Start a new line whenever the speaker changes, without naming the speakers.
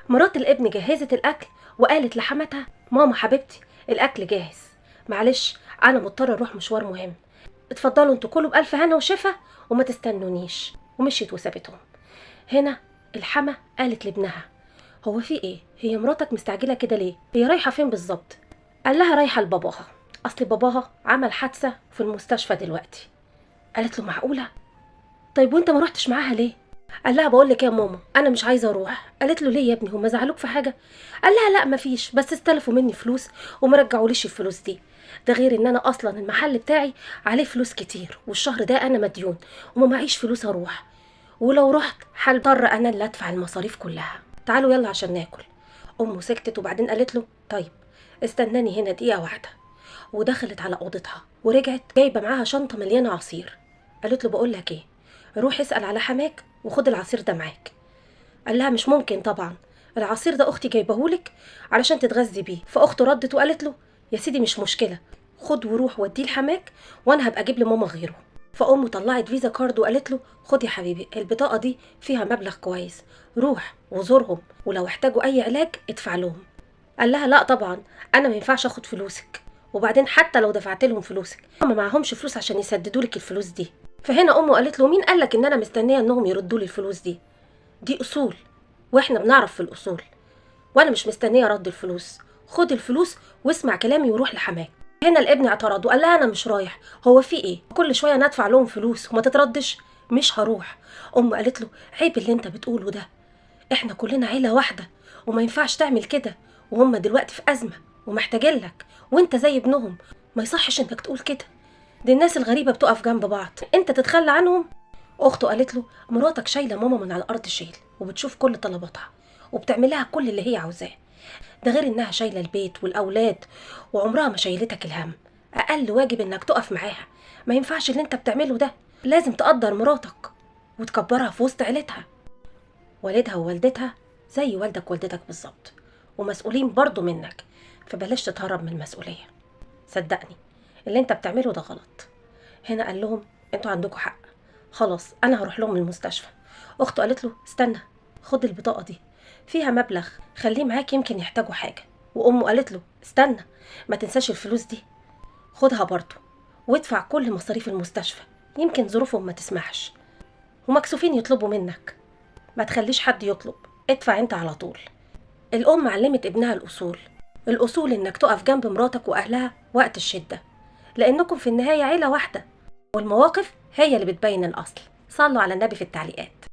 مرات الابن جهزت الاكل وقالت لحماتها: ماما حبيبتي الاكل جاهز، معلش انا مضطره اروح مشوار مهم، اتفضلوا انتوا كلوا بالف هنا وشفا وما تستنونيش. ومشيت وسابتهم. هنا الحما قالت لابنها: هو في ايه؟ هي مراتك مستعجله كده ليه؟ هي رايحه فين بالظبط؟ قال لها: رايحه لباباها، اصل باباها عمل حادثه في المستشفى دلوقتي. قالت له: معقوله؟ طيب وانت ما رحتش معاها ليه؟ قال لها: بقول لك يا ماما انا مش عايزه اروح. قالت له: ليه يا ابني، هم زعلوك في حاجه؟ قال لها: لا مفيش، بس استلفوا مني فلوس وما رجعوليش الفلوس دي. ده غير ان انا اصلا المحل بتاعي عليه فلوس كتير، والشهر ده انا مديون وما معيش فلوس اروح، ولو رحت هضطر انا اللي ادفع المصاريف كلها. تعالوا يلا عشان ناكل. امه سكتت وبعدين قالت له: طيب استناني هنا دقيقه واحده. ودخلت على اوضتها ورجعت جايبه معاها شنطه مليانه عصير. قالت له: بقول لك ايه، روح اسال على حماك وخد العصير ده معاك. قال لها: مش ممكن طبعا، العصير ده اختي جايبهولك علشان تتغذي بيه. فاخته ردت وقالت له: يا سيدي مش مشكله، خد وروح وديه لحماك وانا هبقى اجيب لماما غيره. فامه طلعت فيزا كارد وقالت له: خد يا حبيبي البطاقه دي فيها مبلغ كويس، روح وزورهم ولو احتاجوا اي علاج ادفع لهم. قال لها: لا طبعا، انا ما ينفعش اخد فلوسك، وبعدين حتى لو دفعت لهم فلوسك هم معهمش فلوس عشان يسددوا لك الفلوس دي. فهنا امه قالت له: مين قالك ان انا مستنيه انهم يردوا لي الفلوس دي؟ دي اصول واحنا بنعرف في الاصول، وانا مش مستنيه رد الفلوس. خد الفلوس واسمع كلامي وروح لحماك. هنا الابن اعترض وقال لها: انا مش رايح. هو في ايه، كل شويه ندفع لهم فلوس وما تتردش؟ مش هروح. ام قالت له: عيب اللي انت بتقوله ده، احنا كلنا عيله واحده وما ينفعش تعمل كده، وهم دلوقتي في ازمه ومحتاجين لك وانت زي ابنهم، ما يصحش انك تقول كده. دي الناس الغريبه بتقف جنب بعض، انت تتخلى عنهم؟ اخته قالت له: مراتك شايله ماما من على الارض شيل، وبتشوف كل طلباتها وبتعمل لها كل اللي هي عاوزاه، ده غير انها شايله البيت والاولاد وعمرها ما شايلتك الهم. اقل واجب انك تقف معاها، ما ينفعش اللي انت بتعمله ده، لازم تقدر مراتك وتكبرها في وسط عيلتها. والدها ووالدتها زي والدك ووالدتك بالظبط، ومسؤولين برضو منك، فبلاش تتهرب من المسؤوليه. صدقني اللي انت بتعمله ده غلط. هنا قال لهم: انتوا عندكم حق، خلاص انا هروح لهم المستشفى. اخته قالت له: استنى، خد البطاقه دي فيها مبلغ خليه معاك يمكن يحتاجوا حاجه. وامه قالت له: استنى، ما تنساش الفلوس دي، خدها برضو وادفع كل مصاريف المستشفى، يمكن ظروفهم ما تسمحش ومكسوفين يطلبوا منك، ما تخليش حد يطلب، ادفع انت على طول. الام علمت ابنها الاصول، الاصول انك تقف جنب مراتك واهلها وقت الشده، لانكم في النهايه عيله واحده، والمواقف هي اللي بتبين الاصل. صلوا على النبي في التعليقات.